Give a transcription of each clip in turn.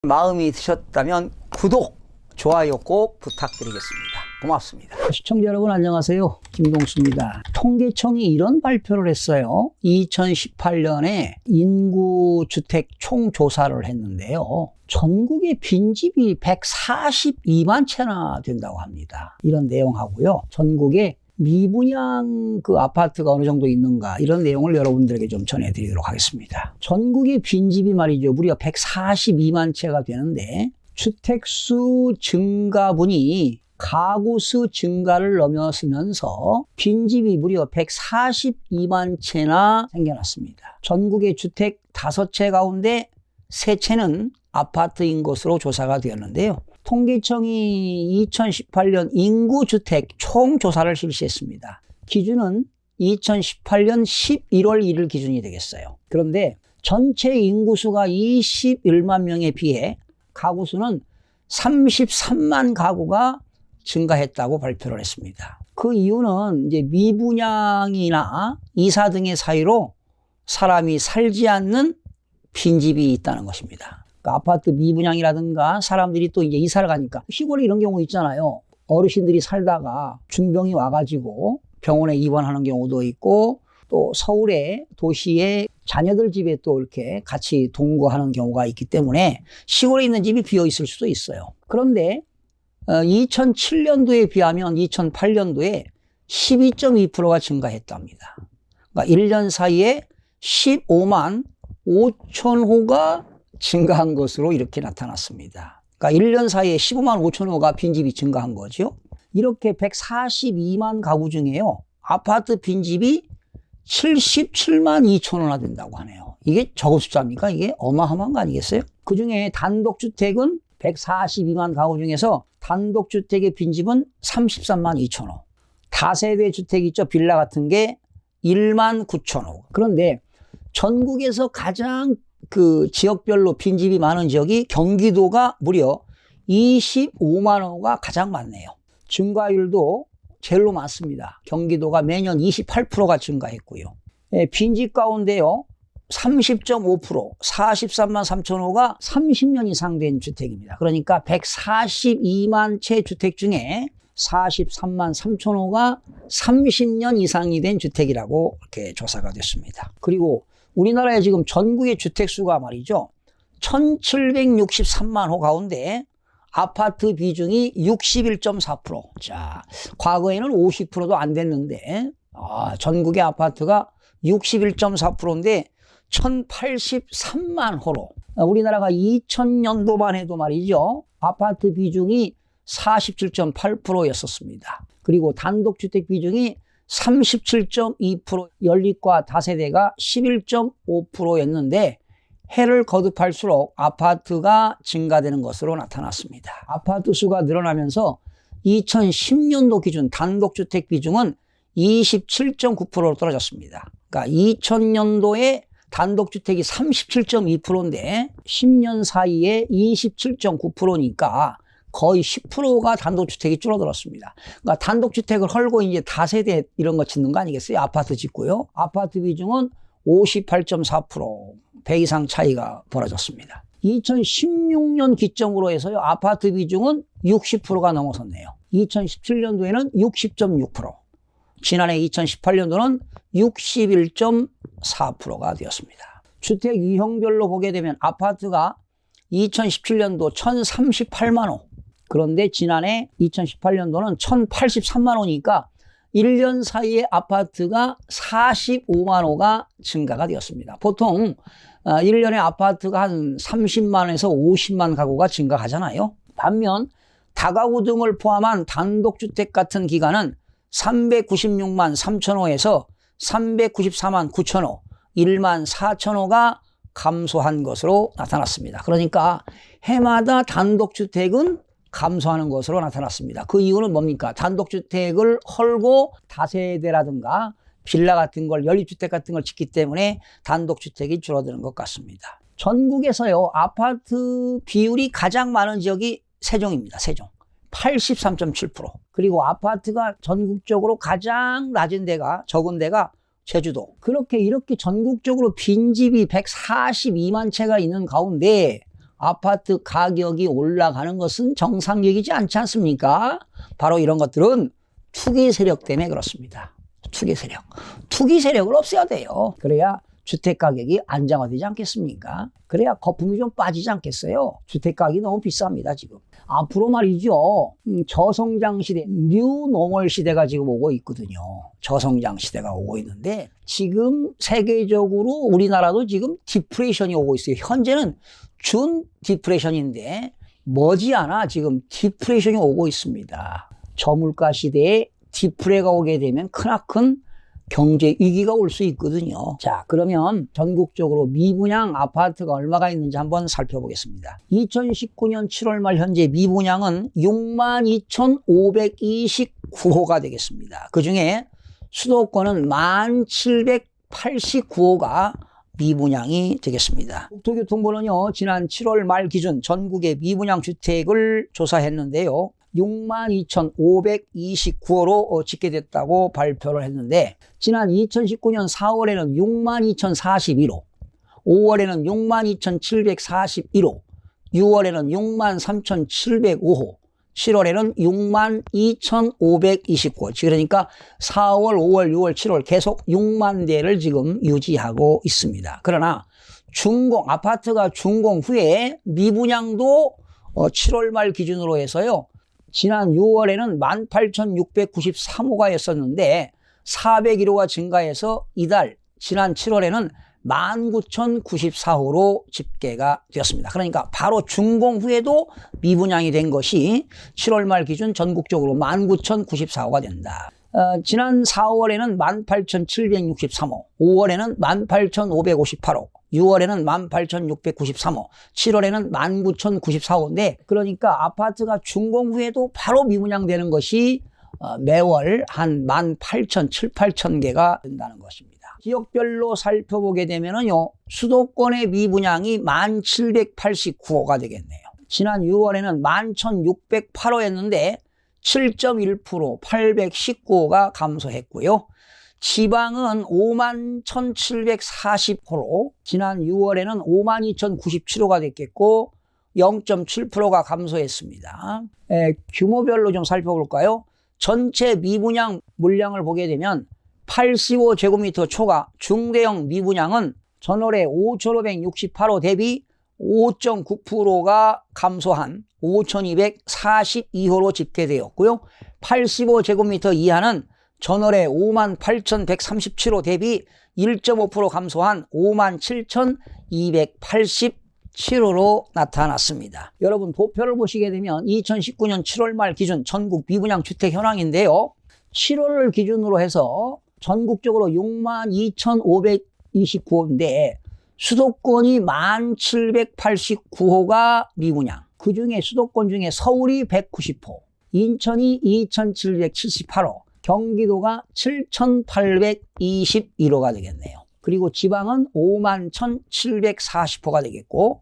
마음이 드셨다면 구독, 좋아요 꼭 부탁드리겠습니다. 고맙습니다. 시청자 여러분 안녕하세요. 김동수입니다. 통계청이 이런 발표를 했어요. 2018년에 인구 주택 총조사를 했는데요. 전국의 빈집이 142만 채나 된다고 합니다. 이런 내용하고요. 전국에 미분양 아파트가 어느 정도 있는가 이런 내용을 여러분들에게 좀 전해드리도록 하겠습니다. 전국의 빈집이 말이죠. 무려 142만 채가 되는데 주택수 증가분이 가구수 증가를 넘어서면서 빈집이 무려 142만 채나 생겨났습니다. 전국의 주택 5채 가운데 3채는 아파트인 것으로 조사가 되었는데요. 통계청이 2018년 인구주택 총조사를 실시했습니다. 기준은 2018년 11월 1일 기준이 되겠어요. 그런데 전체 인구수가 21만 명에 비해 가구수는 33만 가구가 증가했다고 발표를 했습니다. 그 이유는 이제 미분양이나 이사 등의 사유로 사람이 살지 않는 빈집이 있다는 것입니다. 그러니까 아파트 미분양이라든가 사람들이 또 이제 이사를 가니까 시골에 이런 경우 있잖아요. 어르신들이 살다가 중병이 와가지고 병원에 입원하는 경우도 있고 또 서울에 도시에 자녀들 집에 또 이렇게 같이 동거하는 경우가 있기 때문에 시골에 있는 집이 비어 있을 수도 있어요. 그런데 2007년도에 비하면 2008년도에 12.2%가 증가했답니다. 그러니까 1년 사이에 15만 5천 호가 증가한 것으로 이렇게 나타났습니다. 그러니까 1년 사이에 15만 5천 호가 빈집이 증가한 거죠. 이렇게 142만 가구 중에요. 아파트 빈집이 77만 2천 호나 된다고 하네요. 이게 적은 숫자입니까? 이게 어마어마한 거 아니겠어요? 그 중에 단독주택은 142만 가구 중에서 단독주택의 빈집은 33만 2천 호. 다세대 주택 있죠? 빌라 같은 게 1만 9천 호. 그런데 전국에서 가장 지역별로 빈집이 많은 지역이 경기도가 무려 25만 호가 가장 많네요. 증가율도 제일로 많습니다. 경기도가 매년 28%가 증가했고요. 빈집 가운데요. 30.5%, 43만 3천 호가 30년 이상 된 주택입니다. 그러니까 142만 채 주택 중에 43만 3천 호가 30년 이상이 된 주택이라고 이렇게 조사가 됐습니다. 그리고 우리나라의 지금 전국의 주택수가 말이죠. 1763만 호 가운데 아파트 비중이 61.4%. 자, 과거에는 50%도 안 됐는데, 전국의 아파트가 61.4%인데 1083만 호로. 우리나라가 2000년도만 해도 말이죠. 아파트 비중이 47.8%였었습니다. 그리고 단독주택 비중이 37.2%, 연립과 다세대가 11.5%였는데 해를 거듭할수록 아파트가 증가되는 것으로 나타났습니다. 아파트 수가 늘어나면서 2010년도 기준 단독주택 비중은 27.9%로 떨어졌습니다. 그러니까 2000년도에 단독주택이 37.2%인데 10년 사이에 27.9%니까 거의 10%가 단독주택이 줄어들었습니다. 그러니까 단독주택을 헐고 이제 다세대 이런 거 짓는 거 아니겠어요? 아파트 짓고요. 아파트 비중은 58.4%, 100 이상 차이가 벌어졌습니다. 2016년 기점으로 해서요. 아파트 비중은 60%가 넘어섰네요. 2017년도에는 60.6%, 지난해 2018년도는 61.4%가 되었습니다. 주택 유형별로 보게 되면 아파트가 2017년도 1038만 호, 그런데 지난해 2018년도는 1083만 호니까 1년 사이에 아파트가 45만 호가 증가가 되었습니다. 보통 1년에 아파트가 한 30만에서 50만 가구가 증가하잖아요. 반면 다가구 등을 포함한 단독주택 같은 기간은 396만 3천 호에서 394만 9천 호, 1만 4천 호가 감소한 것으로 나타났습니다. 그러니까 해마다 단독주택은 감소하는 것으로 나타났습니다. 그 이유는 뭡니까? 단독주택을 헐고 다세대라든가 빌라 같은 걸, 연립주택 같은 걸 짓기 때문에 단독주택이 줄어드는 것 같습니다. 전국에서요, 아파트 비율이 가장 많은 지역이 세종입니다. 세종. 83.7%. 그리고 아파트가 전국적으로 가장 낮은 데가, 적은 데가 제주도. 그렇게 이렇게 전국적으로 빈집이 142만 채가 있는 가운데 아파트 가격이 올라가는 것은 정상적이지 않지 않습니까? 바로 이런 것들은 투기 세력 때문에 그렇습니다. 투기 세력. 투기 세력을 없애야 돼요. 그래야 주택 가격이 안정화되지 않겠습니까? 그래야 거품이 좀 빠지지 않겠어요? 주택 가격이 너무 비쌉니다, 지금. 앞으로 말이죠. 저성장 시대, 뉴노멀 시대가 지금 오고 있거든요. 저성장 시대가 오고 있는데 지금 세계적으로 우리나라도 지금 디프레션이 오고 있어요. 현재는 준 디프레션인데 머지않아 지금 디프레션이 오고 있습니다. 저물가 시대에 디프레가 오게 되면 크나큰 경제 위기가 올 수 있거든요. 자, 그러면 전국적으로 미분양 아파트가 얼마가 있는지 한번 살펴보겠습니다. 2019년 7월 말 현재 미분양은 62,529호가 되겠습니다. 그 중에 수도권은 1,789호가 미분양이 되겠습니다. 국토교통부는요, 지난 7월 말 기준 전국의 미분양 주택을 조사했는데요. 62,529호로 집계됐다고 발표를 했는데 지난 2019년 4월에는 62,041호, 5월에는 62,741호, 6월에는 63,705호, 7월에는 62,529호. 그러니까 4월, 5월, 6월, 7월 계속 6만 대를 지금 유지하고 있습니다. 그러나 준공, 아파트가 준공 후에 미분양도 7월 말 기준으로 해서요. 지난 6월에는 18,693호가 였었는데 401호가 증가해서 이달 지난 7월에는 19,094호로 집계가 되었습니다. 그러니까 바로 준공 후에도 미분양이 된 것이 7월 말 기준 전국적으로 19,094호가 된다. 지난 4월에는 18,763호, 5월에는 18,558호, 6월에는 18,693호, 7월에는 19,094호인데 그러니까 아파트가 준공 후에도 바로 미분양되는 것이 매월 한 18,000, 7,8천 개가 된다는 것입니다. 지역별로 살펴보게 되면요, 수도권의 미분양이 1,789호가 되겠네요. 지난 6월에는 11,608호였는데 7.1% 819호가 감소했고요. 지방은 51,740호로 지난 6월에는 52,097호가 됐겠고 0.7%가 감소했습니다. 규모별로 좀 살펴볼까요? 전체 미분양 물량을 보게 되면 85제곱미터 초과 중대형 미분양은 전월에 5,568호 대비 5.9%가 감소한 5,242호로 집계되었고요. 85제곱미터 이하는 전월에 58,137호 대비 1.5% 감소한 57,287호로 나타났습니다. 여러분 도표를 보시게 되면 2019년 7월 말 기준 전국 미분양 주택 현황인데요. 7월을 기준으로 해서 전국적으로 62,529호인데 수도권이 1,789호가 미분양. 그 중에 수도권 중에 서울이 190호, 인천이 2,778호, 경기도가 7,821호가 되겠네요. 그리고 지방은 51,740호가 되겠고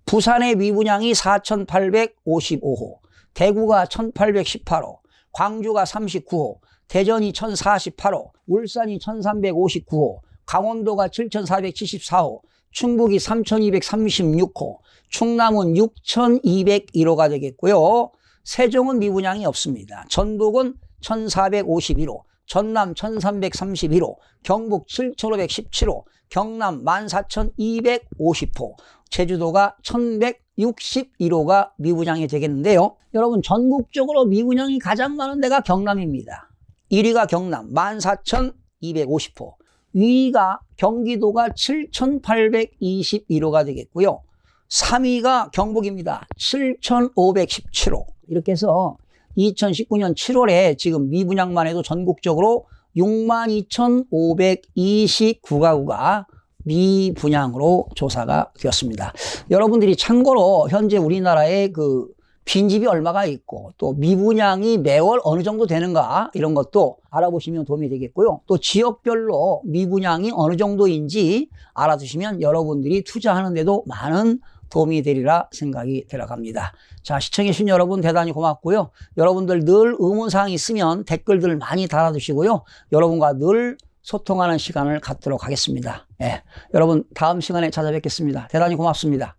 부산의 미분양이 4,855호, 대구가 1,818호, 광주가 39호, 대전이 1,048호, 울산이 1,359호, 강원도가 7,474호, 충북이 3,236호, 충남은 6,201호가 되겠고요. 세종은 미분양이 없습니다. 전북은 1,451호, 전남 1,331호, 경북 7,517호, 경남 14,250호, 제주도가 1,161호가 미분양이 되겠는데요. 여러분 전국적으로 미분양이 가장 많은 데가 경남입니다. 1위가 경남 14,250호, 위가 경기도가 7,821호가 되겠고요. 3위가 경북입니다. 7,517호. 이렇게 해서 2019년 7월에 지금 미분양만 해도 전국적으로 62,529가구가 미분양으로 조사가 되었습니다. 여러분들이 참고로 현재 우리나라의 그 빈집이 얼마가 있고 또 미분양이 매월 어느 정도 되는가 이런 것도 알아보시면 도움이 되겠고요. 또 지역별로 미분양이 어느 정도인지 알아두시면 여러분들이 투자하는 데도 많은 도움이 되리라 생각이 들어갑니다. 자, 시청해주신 여러분 대단히 고맙고요. 여러분들 늘 의문사항이 있으면 댓글들 많이 달아주시고요. 여러분과 늘 소통하는 시간을 갖도록 하겠습니다. 여러분 다음 시간에 찾아뵙겠습니다. 대단히 고맙습니다.